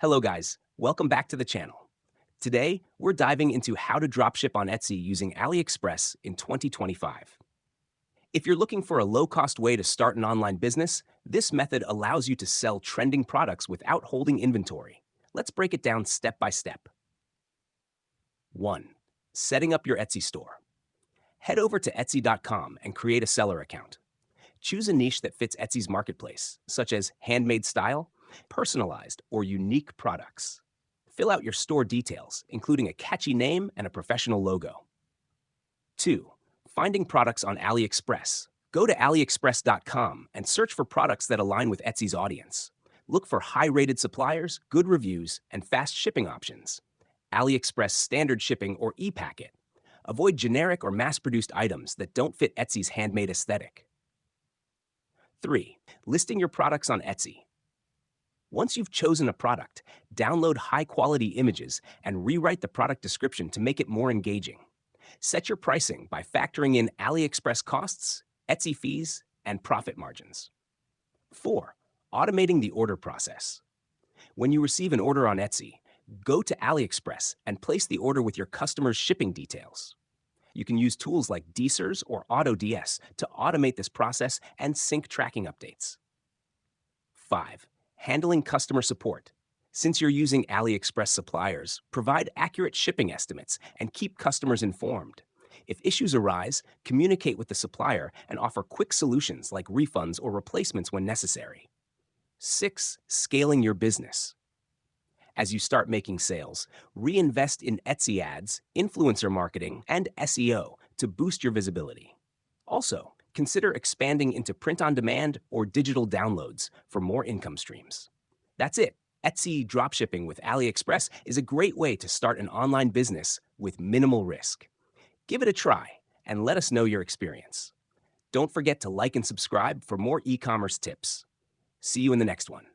Hello guys, welcome back to the channel. Today, we're diving into how to dropship on Etsy using Aliexpress in 2025. If you're looking for a low-cost way to start an online business, this method allows you to sell trending products without holding inventory. Let's break it down step by step. 1. Setting up your Etsy store. Head over to Etsy.com and create a seller account. Choose a niche that fits Etsy's marketplace, such as handmade style, personalized, or unique products. Fill out your store details, including a catchy name and a professional logo. 2. Finding products on Aliexpress. Go to Aliexpress.com and search for products that align with Etsy's audience. Look for high-rated suppliers, good reviews, and fast shipping options. Aliexpress standard shipping or e-packet. Avoid generic or mass-produced items that don't fit Etsy's handmade aesthetic. 3. Listing your products on Etsy. Once you've chosen a product, download high-quality images and rewrite the product description to make it more engaging. Set your pricing by factoring in AliExpress costs, Etsy fees, and profit margins. 4. Automating the order process. When you receive an order on Etsy, go to AliExpress and place the order with your customer's shipping details. You can use tools like DSers or AutoDS to automate this process and sync tracking updates. 5. Handling customer support. Since you're using AliExpress suppliers, provide accurate shipping estimates and keep customers informed. If issues arise, communicate with the supplier and offer quick solutions like refunds or replacements when necessary. 6. Scaling your business. As you start making sales, reinvest in Etsy ads, influencer marketing, and SEO to boost your visibility. Also, consider expanding into print-on-demand or digital downloads for more income streams. That's it. Etsy dropshipping with AliExpress is a great way to start an online business with minimal risk. Give it a try and let us know your experience. Don't forget to like and subscribe for more e-commerce tips. See you in the next one.